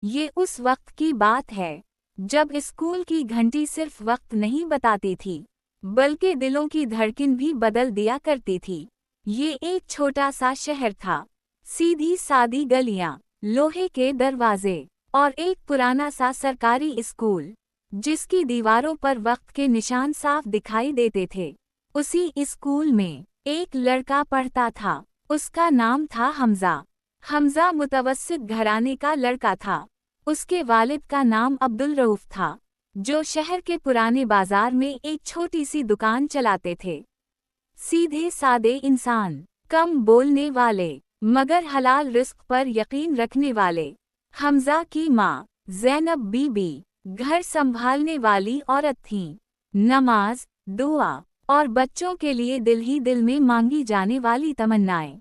یہ اس وقت کی بات ہے جب اسکول کی گھنٹی صرف وقت نہیں بتاتی تھی بلکہ دلوں کی دھڑکن بھی بدل دیا کرتی تھی۔ یہ ایک چھوٹا سا شہر تھا، سیدھی سادی گلیاں، لوہے کے دروازے اور ایک پرانا سا سرکاری اسکول جس کی دیواروں پر وقت کے نشان صاف دکھائی دیتے تھے۔ اسی اسکول میں ایک لڑکا پڑھتا تھا، اس کا نام تھا حمزہ۔ حمزہ متوسط گھرانے کا لڑکا تھا۔ اس کے والد کا نام عبدالرؤف تھا، جو شہر کے پرانے بازار میں ایک چھوٹی سی دکان چلاتے تھے۔ سیدھے سادے انسان، کم بولنے والے مگر حلال رزق پر یقین رکھنے والے۔ حمزہ کی ماں زینب بی بی گھر سنبھالنے والی عورت تھیں۔ نماز، دعا اور بچوں کے لیے دل ہی دل میں مانگی جانے والی تمنائیں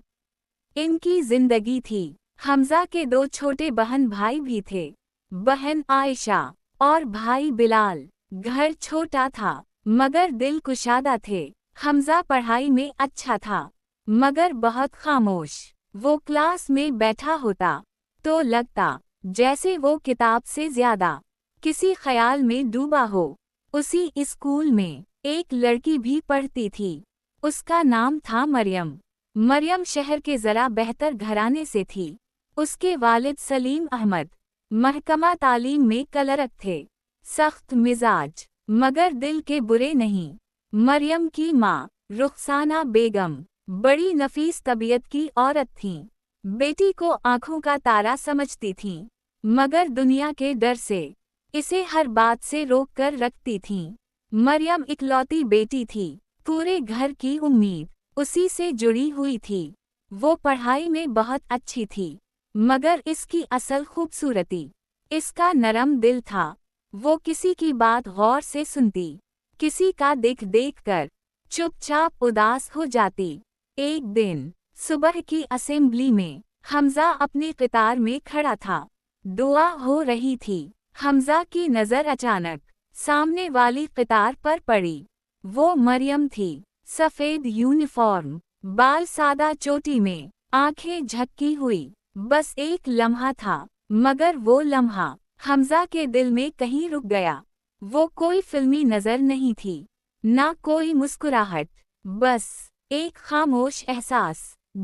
ان کی زندگی تھی۔ حمزہ کے 2 چھوٹے بہن بھائی بھی تھے، بہن عائشہ اور بھائی بلال۔ گھر چھوٹا تھا مگر دل کشادہ تھے۔ حمزہ پڑھائی میں اچھا تھا مگر بہت خاموش۔ وہ کلاس میں بیٹھا ہوتا تو لگتا جیسے وہ کتاب سے زیادہ کسی خیال میں ڈوبا ہو۔ اسی اسکول میں ایک لڑکی بھی پڑھتی تھی، اس کا نام تھا مریم۔ مریم شہر کے ذرا بہتر گھرانے سے تھی۔ اس کے والد سلیم احمد محکمہ تعلیم میں کلرک تھے، سخت مزاج مگر دل کے برے نہیں۔ مریم کی ماں رخسانہ بیگم بڑی نفیس طبیعت کی عورت تھیں، بیٹی کو آنکھوں کا تارا سمجھتی تھیں مگر دنیا کے ڈر سے اسے ہر بات سے روک کر رکھتی تھیں۔ مریم اکلوتی بیٹی تھی، پورے گھر کی امید اسی سے جڑی ہوئی تھی۔ وہ پڑھائی میں بہت اچھی تھی مگر اس کی اصل خوبصورتی اس کا نرم دل تھا۔ وہ کسی کی بات غور سے سنتی، کسی کا دیکھ دیکھ کر چپ چاپ اداس ہو جاتی۔ ایک دن صبح کی اسمبلی میں حمزہ اپنی قطار میں کھڑا تھا، دعا ہو رہی تھی۔ حمزہ کی نظر اچانک سامنے والی قطار پر پڑی۔ وہ مریم تھی، سفید یونیفارم، بال سادہ چوٹی میں، آنکھیں جھکی ہوئی۔ بس ایک لمحہ تھا مگر وہ لمحہ حمزہ کے دل میں کہیں رک گیا۔ وہ کوئی فلمی نظر نہیں تھی، نہ کوئی مسکراہٹ، بس ایک خاموش احساس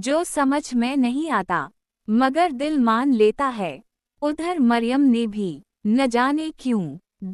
جو سمجھ میں نہیں آتا مگر دل مان لیتا ہے۔ ادھر مریم نے بھی نہ جانے کیوں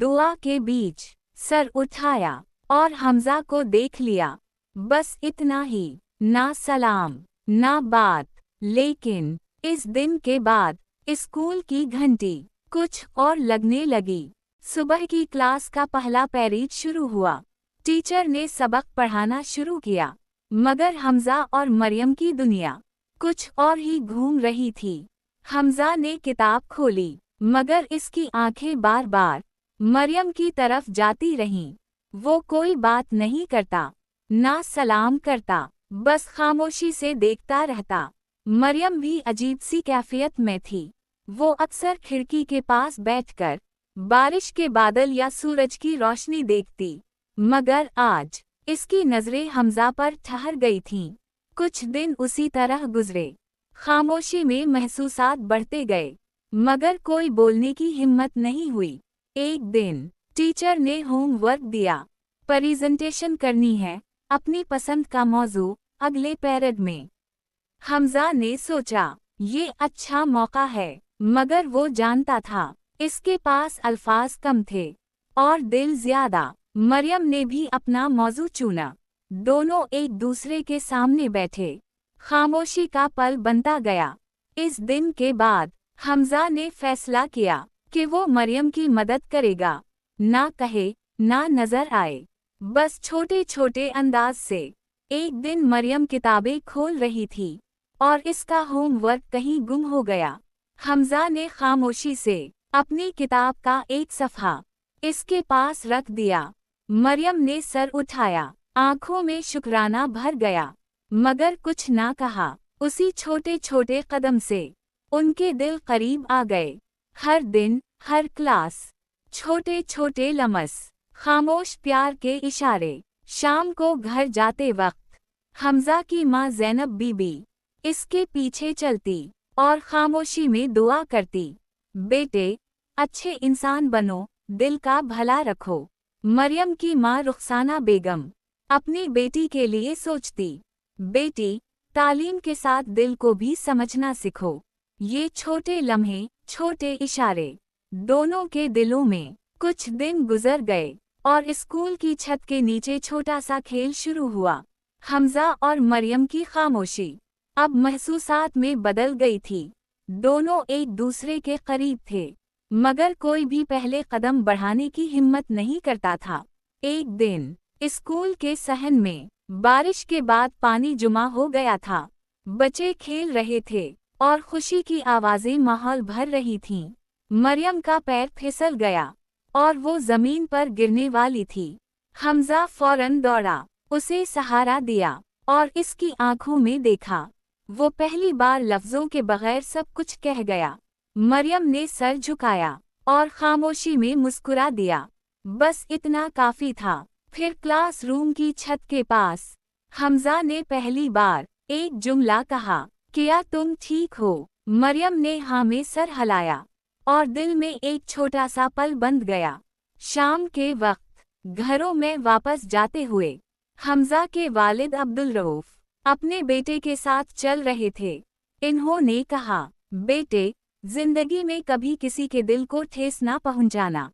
دعا کے بیچ سر اٹھایا اور حمزہ کو دیکھ لیا۔ بس اتنا ہی، نہ سلام، نہ بات۔ لیکن اس دن کے بعد اسکول کی گھنٹی کچھ اور لگنے لگی۔ صبح کی کلاس کا پہلا پیریڈ شروع ہوا۔ ٹیچر نے سبق پڑھانا شروع کیا مگر حمزہ اور مریم کی دنیا کچھ اور ہی گھوم رہی تھی۔ حمزہ نے کتاب کھولی مگر اس کی آنکھیں بار بار مریم کی طرف جاتی رہیں۔ وہ کوئی بات نہیں کرتا، نہ سلام کرتا، بس خاموشی سے دیکھتا رہتا۔ مریم بھی عجیب سی کیفیت میں تھی۔ وہ اکثر کھڑکی کے پاس بیٹھ کر بارش کے بادل یا سورج کی روشنی دیکھتی مگر آج اس کی نظریں حمزہ پر ٹھہر گئی تھیں۔ کچھ دن اسی طرح گزرے، خاموشی میں محسوسات بڑھتے گئے مگر کوئی بولنے کی ہمت نہیں ہوئی۔ ایک دن ٹیچر نے ہوم ورک دیا، پریزنٹیشن کرنی ہے، اپنی پسند کا موضوع، اگلے پیریڈ میں۔ حمزہ نے سوچا یہ اچھا موقع ہے مگر وہ جانتا تھا اس کے پاس الفاظ کم تھے اور دل زیادہ۔ مریم نے بھی اپنا موضوع چنا، دونوں ایک دوسرے کے سامنے بیٹھے، خاموشی کا پل بنتا گیا۔ اس دن کے بعد حمزہ نے فیصلہ کیا کہ وہ مریم کی مدد کرے گا، نہ کہے نہ نظر آئے، بس چھوٹے چھوٹے انداز سے۔ ایک دن مریم کتابیں کھول رہی تھی اور اس کا ہوم ورک کہیں گم ہو گیا۔ حمزہ نے خاموشی سے اپنی کتاب کا ایک صفحہ اس کے پاس رکھ دیا۔ مریم نے سر اٹھایا، آنکھوں میں شکرانہ بھر گیا مگر کچھ نہ کہا۔ اسی چھوٹے چھوٹے قدم سے ان کے دل قریب آ گئے۔ ہر دن، ہر کلاس، چھوٹے چھوٹے لمس، خاموش پیار کے اشارے۔ شام کو گھر جاتے وقت حمزہ کی ماں زینب بی بی اس کے پیچھے چلتی اور خاموشی میں دعا کرتی۔ बेटे, अच्छे इंसान बनो, दिल का भला रखो। मरियम की माँ रुखसाना बेगम अपनी बेटी के लिए सोचती, बेटी, तालीम के साथ दिल को भी समझना सीखो। ये छोटे लम्हे, छोटे इशारे, दोनों के दिलों में। कुछ दिन गुजर गए और स्कूल की छत के नीचे छोटा सा खेल शुरू हुआ। हमजा और मरियम की खामोशी अब महसूसात में बदल गई थी। दोनों एक दूसरे के करीब थे, मगर कोई भी पहले कदम बढ़ाने की हिम्मत नहीं करता था। एक दिन स्कूल के सहन में बारिश के बाद पानी जमा हो गया था। बच्चे खेल रहे थे और खुशी की आवाजें माहौल भर रही थीं। मरियम का पैर फिसल गया और वो जमीन पर गिरने वाली थी। हमजा फौरन दौड़ा, उसे सहारा दिया और इसकी आंखों में देखा। वो पहली बार लफ्जों के बगैर सब कुछ कह गया। मरियम ने सर झुकाया और खामोशी में मुस्कुरा दिया। बस इतना काफी था। फिर क्लास रूम की छत के पास हमजा ने पहली बार एक जुमला कहा, क्या तुम ठीक हो? मरियम ने हाँ में सर हिलाया और दिल में एक छोटा सा पल बंध गया। शाम के वक्त घरों में वापस जाते हुए हमजा के वालिद अब्दुल रऊफ अपने बेटे के साथ चल रहे थे। इन्होंने कहा, बेटे, जिंदगी में कभी किसी के दिल को ठेस ना पहुंचाना।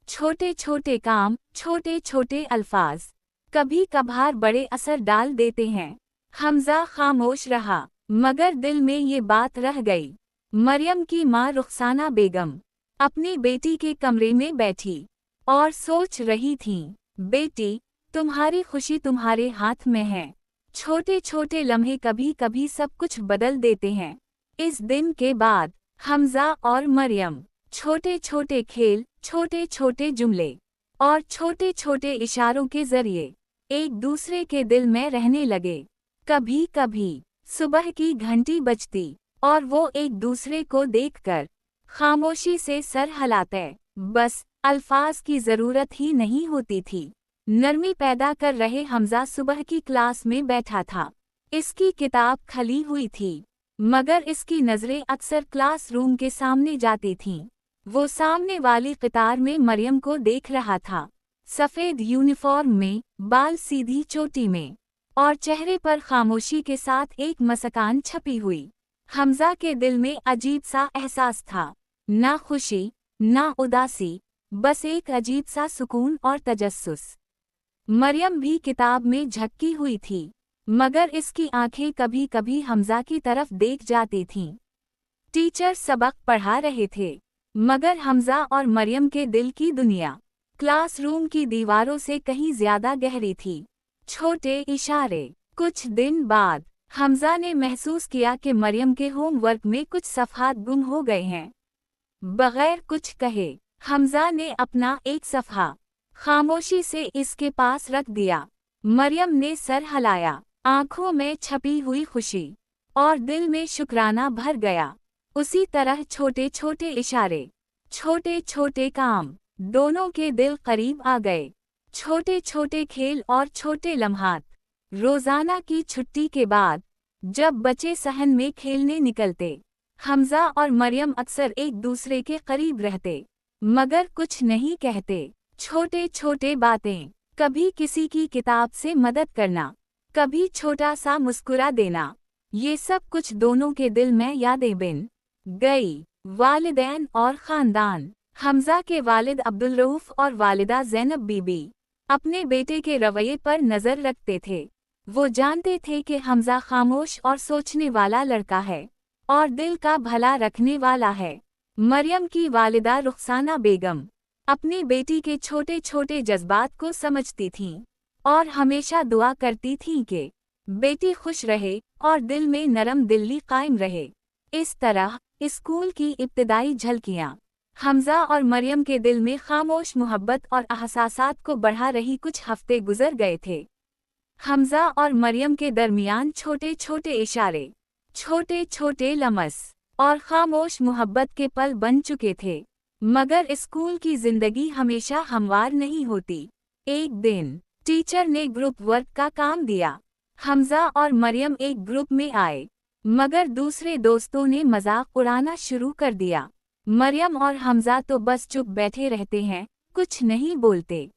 छोटे छोटे काम, छोटे छोटे अल्फाज कभी कभार बड़े असर डाल देते हैं। हमजा खामोश रहा, मगर दिल में ये बात रह गई। मरियम की माँ रुखसाना बेगम अपनी बेटी के कमरे में बैठी और सोच रही थीं, बेटी, तुम्हारी खुशी तुम्हारे हाथ में है। छोटे छोटे लम्हे कभी कभी सब कुछ बदल देते हैं। इस दिन के बाद हमजा और मरियम छोटे छोटे खेल, छोटे छोटे जुमले और छोटे छोटे इशारों के जरिए एक दूसरे के दिल में रहने लगे। कभी कभी सुबह की घंटी बजती और वो एक दूसरे को देखकर खामोशी से सर हिलाते। बस अल्फाज की जरूरत ही नहीं होती थी। नरमी पैदा कर रहे हमजा सुबह की क्लास में बैठा था। इसकी किताब खली हुई थी, मगर इसकी नजरें अक्सर क्लास रूम के सामने जाती थीं। वो सामने वाली कतार में मरियम को देख रहा था, सफेद यूनिफॉर्म में, बाल सीधी चोटी में और चेहरे पर खामोशी के साथ एक मुस्कान छपी हुई। हमजा के दिल में अजीब सा एहसास था, ना खुशी ना उदासी, बस एक अजीब सा सुकून और तजस्सुस। मरियम भी किताब में झक्की हुई थी, मगर इसकी आंखें कभी कभी हमजा की तरफ देख जाती थीं। टीचर सबक पढ़ा रहे थे, मगर हमजा और मरियम के दिल की दुनिया क्लासरूम की दीवारों से कहीं ज्यादा गहरी थी। छोटे इशारे। कुछ दिन बाद हमजा ने महसूस किया कि मरियम के होमवर्क में कुछ सफ़हात गुम हो गए हैं। बगैर कुछ कहे हमजा ने अपना एक सफ़हा खामोशी से इसके पास रख दिया। मरियम ने सर हिलाया, आंखों में छपी हुई खुशी और दिल में शुक्राना भर गया। उसी तरह छोटे छोटे इशारे, छोटे छोटे काम, दोनों के दिल करीब आ गए। छोटे छोटे खेल और छोटे लम्हात। रोजाना की छुट्टी के बाद जब बच्चे सहन में खेलने निकलते, हमजा और मरियम अक्सर एक दूसरे के करीब रहते, मगर कुछ नहीं कहते। छोटे छोटे बातें, कभी किसी की किताब से मदद करना, कभी छोटा सा मुस्कुरा देना, ये सब कुछ दोनों के दिल में यादें बिन गई। वालिदैन और खानदान। हमजा के वालिद अब्दुल रऊफ और वालिदा ज़ैनब बीबी अपने बेटे के रवैये पर नज़र रखते थे। वो जानते थे कि हमजा खामोश और सोचने वाला लड़का है और दिल का भला रखने वाला है। मरियम की वालिदा रुखसाना बेगम अपनी बेटी के छोटे छोटे जज्बात को समझती थीं और हमेशा दुआ करती थीं कि बेटी खुश रहे और दिल में नरम दिली कायम रहे। इस तरह स्कूल की इब्तिदाई झलकियाँ हमजा और मरियम के दिल में खामोश मोहब्बत और एहसासात को बढ़ा रही। कुछ हफ्ते गुजर गए थे। हमजा और मरियम के दरमियान छोटे छोटे इशारे, छोटे छोटे लम्स और खामोश मोहब्बत के पल बन चुके थे। मगर स्कूल की जिंदगी हमेशा हमवार नहीं होती। एक दिन टीचर ने ग्रुप वर्क का काम दिया। हमजा और मरियम एक ग्रुप में आए, मगर दूसरे दोस्तों ने मजाक उड़ाना शुरू कर दिया। मरियम और हमजा तो बस चुप बैठे रहते हैं, कुछ नहीं बोलते।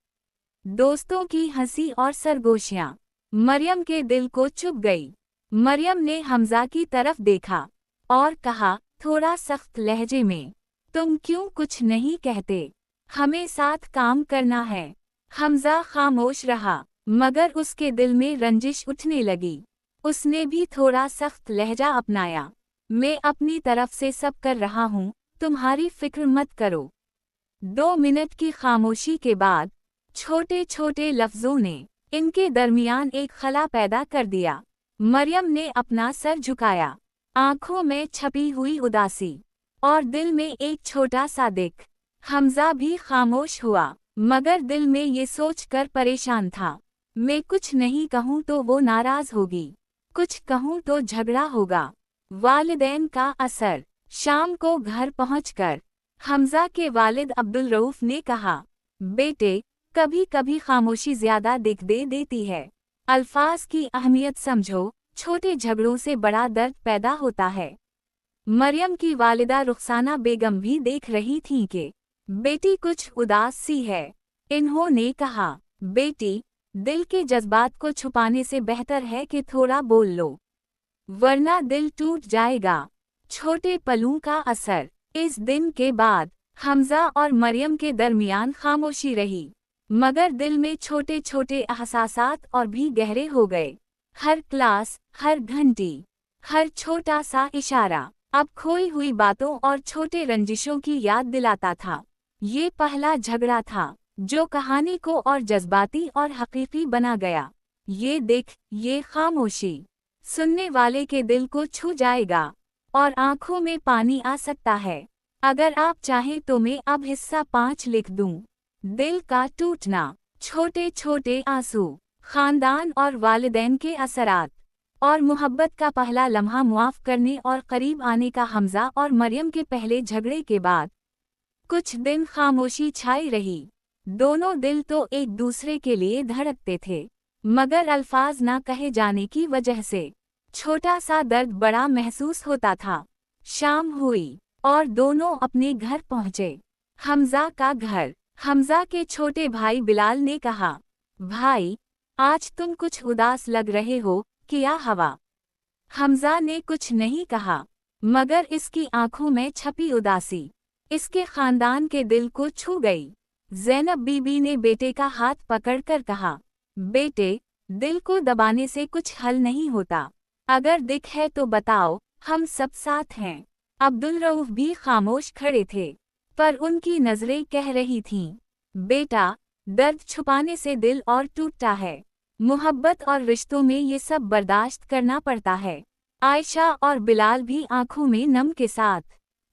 दोस्तों की हंसी और सरगोशियां मरियम के दिल को चुभ गई। मरियम ने हमजा की तरफ देखा और कहा थोड़ा सख्त लहजे में, तुम क्यों कुछ नहीं कहते? हमें साथ काम करना है। हमजा खामोश रहा, मगर उसके दिल में रंजिश उठने लगी। उसने भी थोड़ा सख्त लहजा अपनाया। मैं अपनी तरफ से सब कर रहा हूँ, तुम्हारी फिक्र मत करो। 2 मिनट की खामोशी के बाद छोटे छोटे लफ्जों ने इनके दरमियान एक खला पैदा कर दिया। मरियम ने अपना सर झुकाया, आंखों में छपी हुई उदासी और दिल में एक छोटा सा दिख। हमजा भी खामोश हुआ, मगर दिल में ये सोचकर परेशान था, मैं कुछ नहीं कहूँ तो वो नाराज होगी, कुछ कहूँ तो झगड़ा होगा। वालिदैन का असर। शाम को घर पहुंचकर हमजा के वालिद अब्दुल रऊफ ने कहा, बेटे, कभी कभी खामोशी ज्यादा दिख दे देती है। अल्फाज की अहमियत समझो, छोटे झगड़ों से बड़ा दर्द पैदा होता है। मरियम की वालिदा रुखसाना बेगम भी देख रही थीं कि बेटी कुछ उदास सी है। इन्होंने कहा, बेटी, दिल के जज्बात को छुपाने से बेहतर है कि थोड़ा बोल लो, वरना दिल टूट जाएगा। छोटे पलों का असर। इस दिन के बाद हमजा और मरियम के दरमियान खामोशी रही, मगर दिल में छोटे छोटे एहसासात और भी गहरे हो गए। हर क्लास, हर घंटी, हर छोटा सा इशारा अब खोई हुई बातों और छोटे रंजिशों की याद दिलाता था। ये पहला झगड़ा था जो कहानी को और जज्बाती और हकीकी बना गया। ये दिख, ये खामोशी सुनने वाले के दिल को छू जाएगा और आंखों में पानी आ सकता है। अगर आप चाहें तो मैं अब हिस्सा 5 लिख दूं। दिल का टूटना, छोटे छोटे आंसू, खानदान और वालिदैन के असरात और मोहब्बत का पहला लम्हा मुआफ करने और करीब आने का। हमजा और मरियम के पहले झगड़े के बाद कुछ दिन खामोशी छाई रही। दोनों दिल तो एक दूसरे के लिए धड़कते थे, मगर अल्फाज ना कहे जाने की वजह से छोटा सा दर्द बड़ा महसूस होता था। शाम हुई और दोनों अपने घर पहुंचे। हमजा का घर। हमजा के छोटे भाई बिलाल ने कहा, भाई, आज तुम कुछ उदास लग रहे हो, क्या हवा? हमजा ने कुछ नहीं कहा, मगर इसकी आंखों में छपी उदासी इसके खानदान के दिल को छू गई। ज़ैनब बीबी ने बेटे का हाथ पकड़कर कहा, बेटे, दिल को दबाने से कुछ हल नहीं होता। अगर दिख है तो बताओ, हम सब साथ हैं। अब्दुल रऊफ भी खामोश खड़े थे, पर उनकी नजरें कह रही थीं, बेटा, दर्द छुपाने से दिल और टूटता है। मोहब्बत और रिश्तों में ये सब बर्दाश्त करना पड़ता है। आयशा और बिलाल भी आंखों में नम के साथ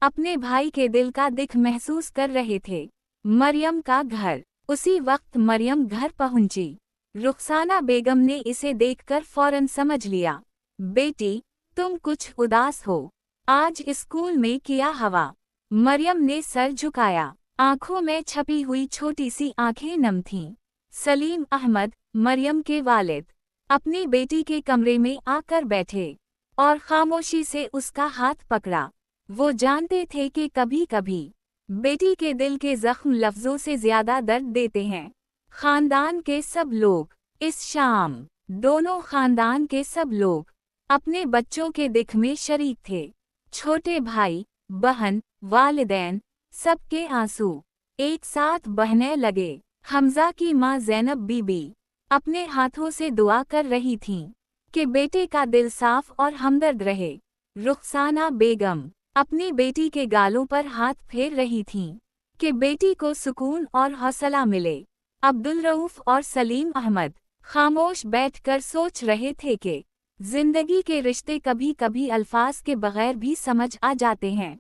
अपने भाई के दिल का दिख महसूस कर रहे थे। मरियम का घर। उसी वक्त मरियम घर पहुंची। रुखसाना बेगम ने इसे देखकर फौरन समझ लिया, बेटी, तुम कुछ उदास हो। आज स्कूल में क्या हवा? मरियम ने सर झुकाया, आंखों में छपी हुई छोटी सी आंखें नम थीं। सलीम अहमद, मरियम के वालिद, अपनी बेटी के कमरे में आकर बैठे और खामोशी से उसका हाथ पकड़ा। वो जानते थे कि कभी कभी बेटी के दिल के जख्म लफ्जों से ज्यादा दर्द देते हैं। खानदान के सब लोग इस शाम, दोनों खानदान के सब लोग अपने बच्चों के दिख में शरीक थे। छोटे भाई, बहन, वालिदैन, सबके आंसू एक साथ बहने लगे। हमजा की माँ ज़ैनब बीबी अपने हाथों से दुआ कर रही थीं कि बेटे का दिल साफ और हमदर्द रहे। रुखसाना बेगम अपनी बेटी के गालों पर हाथ फेर रही थीं कि बेटी को सुकून और हौसला मिले। अब्दुल रऊफ और सलीम अहमद खामोश बैठकर सोच रहे थे कि जिंदगी के रिश्ते कभी कभी अल्फाज के बगैर भी समझ आ जाते हैं।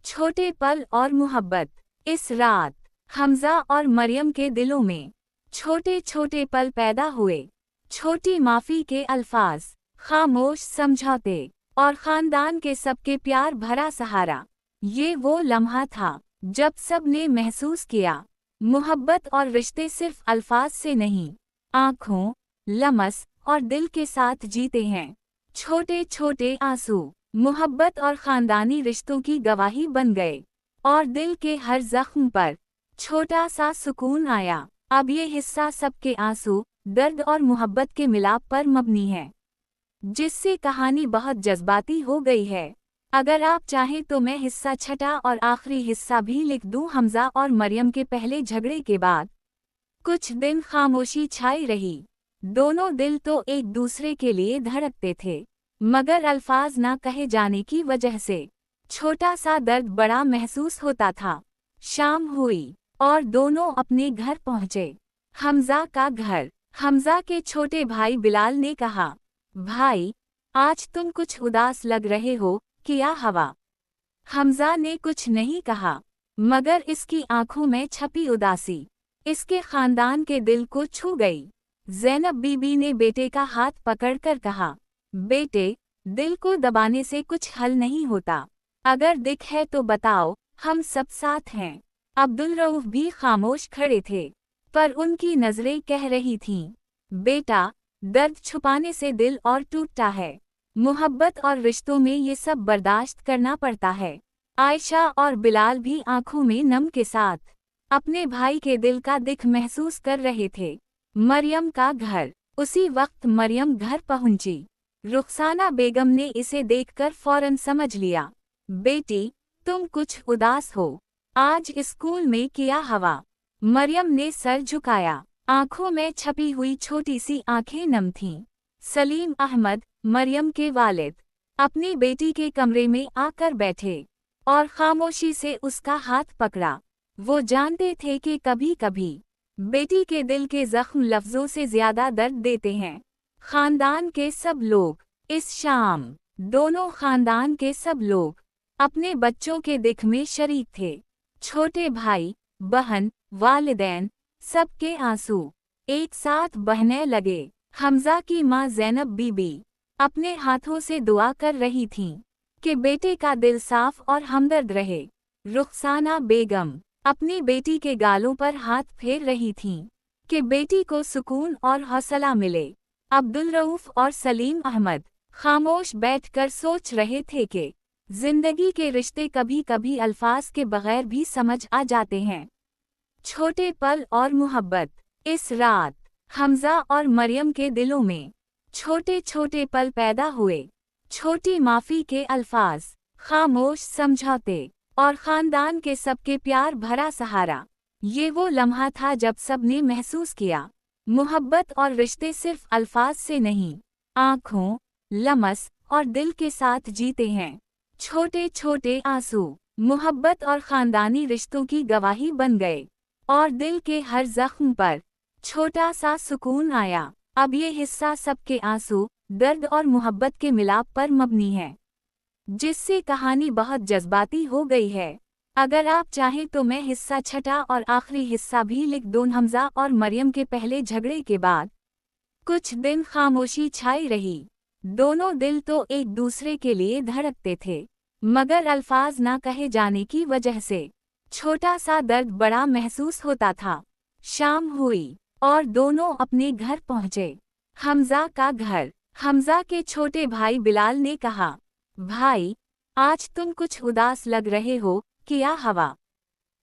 छोटे पल और मोहब्बत। इस रात हमजा और मरियम के दिलों में छोटे छोटे पल पैदा हुए। छोटी माफी के अल्फाज, खामोश समझौते और खानदान के सबके प्यार भरा सहारा। ये वो लम्हा था जब सब ने महसूस किया, मोहब्बत और रिश्ते सिर्फ अल्फाज से नहीं, आँखों, लमस और दिल के साथ जीते हैं। छोटे छोटे आंसू मोहब्बत और खानदानी रिश्तों की गवाही बन गए। और दिल के हर जख्म पर छोटा सा सुकून आया। अब ये हिस्सा सबके आंसू, दर्द और मोहब्बत के मिलाप पर मबनी है, जिससे कहानी बहुत जज्बाती हो गई है। अगर आप चाहें तो मैं हिस्सा छठा और आखिरी हिस्सा भी लिख दूं। हमजा और मरियम के पहले झगड़े के बाद कुछ दिन खामोशी छाई रही। दोनों दिल तो एक दूसरे के लिए धड़कते थे, मगर अल्फाज ना कहे जाने की वजह से छोटा सा दर्द बड़ा महसूस होता था। शाम हुई और दोनों अपने घर पहुंचे। हमजा का घर। हमजा के छोटे भाई बिलाल ने कहा, भाई, आज तुम कुछ उदास लग रहे हो, क्या हवा? हमजा ने कुछ नहीं कहा, मगर इसकी आंखों में छपी उदासी इसके खानदान के दिल को छू गई। ज़ैनब बीबी ने बेटे का हाथ पकड़कर कहा, बेटे, दिल को दबाने से कुछ हल नहीं होता। अगर दिख है तो बताओ, हम सब साथ हैं। अब्दुल रऊफ भी खामोश खड़े थे, पर उनकी नजरें कह रही थीं, बेटा, दर्द छुपाने से दिल और टूटता है। मोहब्बत और रिश्तों में ये सब बर्दाश्त करना पड़ता है। आयशा और बिलाल भी आंखों में नम के साथ अपने भाई के दिल का दिख महसूस कर रहे थे। मरियम का घर। उसी वक्त मरियम घर पहुंची। रुखसाना बेगम ने इसे देखकर फौरन समझ लिया, बेटी, तुम कुछ उदास हो। आज स्कूल में क्या हवा? मरियम ने सर झुकाया। आंखों में छपी हुई छोटी सी आंखें नम थीं। सलीम अहमद, मरियम के वालिद, अपनी बेटी के कमरे में आकर बैठे और खामोशी से उसका हाथ पकड़ा। वो जानते थे कि कभी कभी बेटी के दिल के जख्म लफ्जों से ज्यादा दर्द देते हैं। खानदान के सब लोग इस शाम, दोनों खानदान के सब लोग अपने बच्चों के दिख में शरीक थे। छोटे भाई, बहन, वालिदैन, सबके आंसू एक साथ बहने लगे। हमजा की माँ ज़ैनब बीबी अपने हाथों से दुआ कर रही थीं कि बेटे का दिल साफ और हमदर्द रहे। रुखसाना बेगम अपनी बेटी के गालों पर हाथ फेर रही थीं कि बेटी को सुकून और हौसला मिले। अब्दुल रऊफ और सलीम अहमद खामोश बैठकर सोच रहे थे कि जिंदगी के रिश्ते कभी कभी अल्फाज के बगैर भी समझ आ जाते हैं। छोटे पल और मोहब्बत। इस रात हमजा और मरियम के दिलों में छोटे छोटे पल पैदा हुए। छोटी माफी के अल्फाज, खामोश समझौते और खानदान के सबके प्यार भरा सहारा। ये वो लम्हा था जब सबने महसूस किया, मोहब्बत और रिश्ते सिर्फ अल्फाज से नहीं, आँखों, लमस और दिल के साथ जीते हैं। छोटे छोटे आंसू मोहब्बत और खानदानी रिश्तों की गवाही बन गए और दिल के हर जख्म पर छोटा सा सुकून आया। अब ये हिस्सा सबके आंसू, दर्द और मोहब्बत के मिलाप पर मबनी है, जिससे कहानी बहुत जज्बाती हो गई है। अगर आप चाहें तो मैं हिस्सा छठा और आखिरी हिस्सा भी लिख दूं। हमजा और मरियम के पहले झगड़े के बाद कुछ दिन खामोशी छाई रही। दोनों दिल तो एक दूसरे के लिए धड़कते थे, मगर अल्फाज ना कहे जाने की वजह से छोटा सा दर्द बड़ा महसूस होता था। शाम हुई और दोनों अपने घर पहुंचे। हमजा का घर। हमजा के छोटे भाई बिलाल ने कहा, भाई, आज तुम कुछ उदास लग रहे हो, क्या हवा?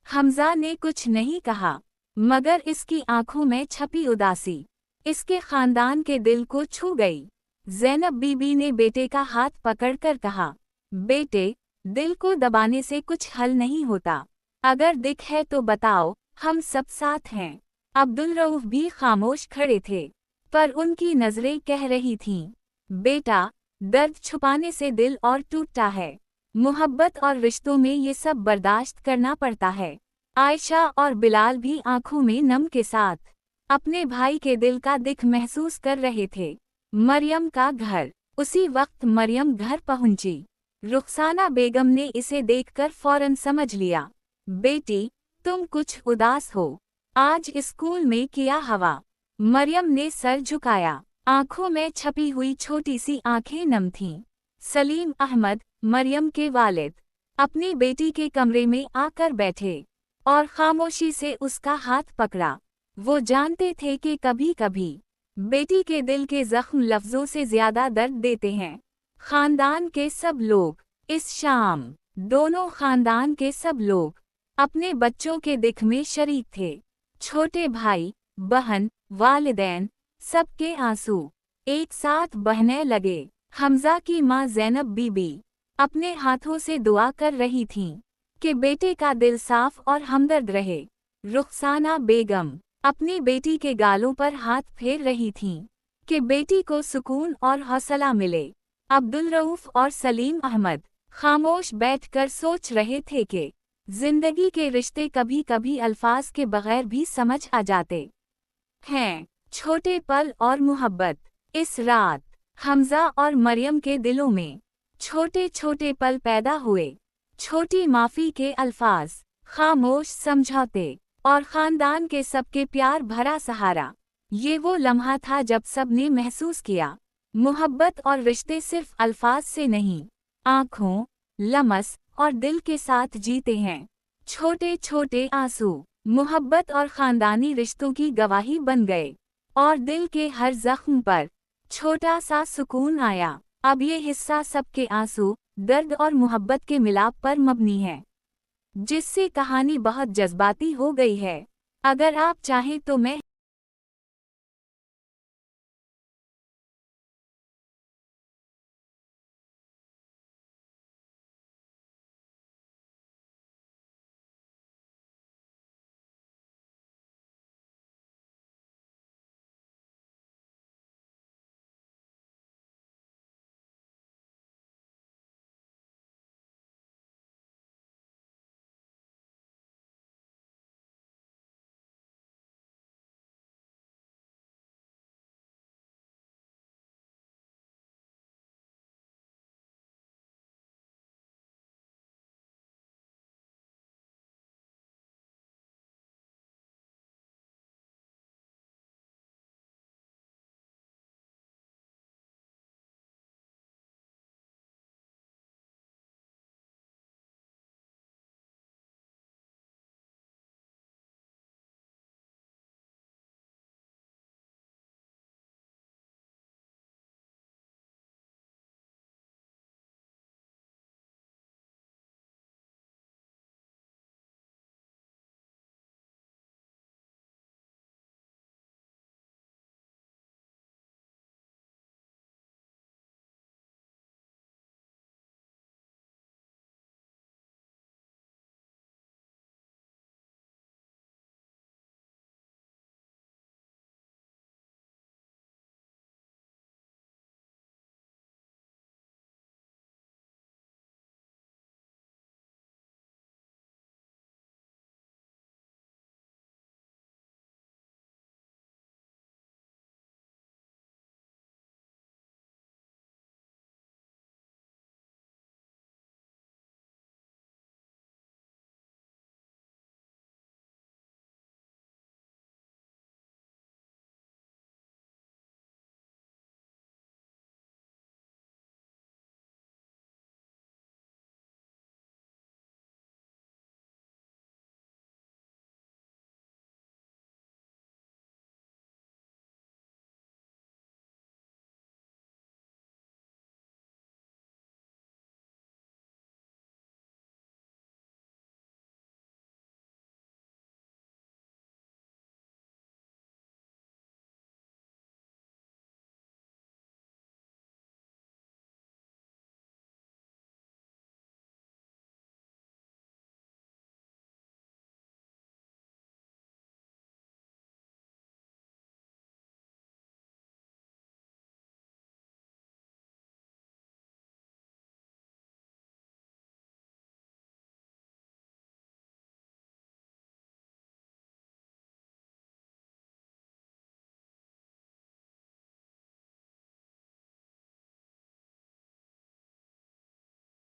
हमजा ने कुछ नहीं कहा, मगर इसकी आंखों में छपी उदासी इसके खानदान के दिल को छू गई। ज़ैनब बीबी ने बेटे का हाथ पकड़कर कहा, बेटे, दिल को दबाने से कुछ हल नहीं होता। अगर दिख है तो बताओ, हम सब साथ हैं। अब्दुल रऊफ भी खामोश खड़े थे, पर उनकी नजरें कह रही थीं, बेटा, दर्द छुपाने से दिल और टूटता है। मोहब्बत और रिश्तों में ये सब बर्दाश्त करना पड़ता है। आयशा और बिलाल भी आंखों में नम के साथ अपने भाई के दिल का दिख महसूस कर रहे थे। मरियम का घर। उसी वक्त मरियम घर पहुंची। रुखसाना बेगम ने इसे देखकर फौरन समझ लिया, बेटी, तुम कुछ उदास हो। आज स्कूल में क्या हवा? मरियम ने सर झुकाया। आंखों में छपी हुई छोटी सी आंखें नम थीं। सलीम अहमद, मरियम के वालिद, अपनी बेटी के कमरे में आकर बैठे और खामोशी से उसका हाथ पकड़ा। वो जानते थे कि कभी कभी बेटी के दिल के जख्म लफ्जों से ज्यादा दर्द देते हैं। खानदान के सब लोग इस शाम, दोनों खानदान के सब लोग अपने बच्चों के दुख में शरीक थे। छोटे भाई, बहन, वालिदैन, सबके आंसू एक साथ बहने लगे। हमजा की माँ ज़ैनब बीबी अपने हाथों से दुआ कर रही थीं कि बेटे का दिल साफ और हमदर्द रहे। रुखसाना बेगम अपनी बेटी के गालों पर हाथ फेर रही थीं कि बेटी को सुकून और हौसला मिले। अब्दुल रऊफ और सलीम अहमद खामोश बैठकर सोच रहे थे कि जिंदगी के रिश्ते कभी कभी अल्फाज के बगैर भी समझ आ जाते हैं। छोटे पल और मोहब्बत। इस रात हमजा और मरियम के दिलों में छोटे छोटे पल पैदा हुए। छोटी माफ़ी के अल्फाज, खामोश समझौते और ख़ानदान के सबके प्यार भरा सहारा। ये वो लम्हा था जब सब ने महसूस किया, मोहब्बत और रिश्ते सिर्फ अल्फाज से नहीं, आँखों, लमस और दिल के साथ जीते हैं। छोटे छोटे आंसू मोहब्बत और ख़ानदानी रिश्तों की गवाही बन गए और दिल के हर ज़ख्म पर छोटा सा सुकून आया। अब ये हिस्सा सबके आंसू, दर्द और मोहब्बत के मिलाप पर मबनी है, जिससे कहानी बहुत जज्बाती हो गई है। अगर आप चाहें तो मैं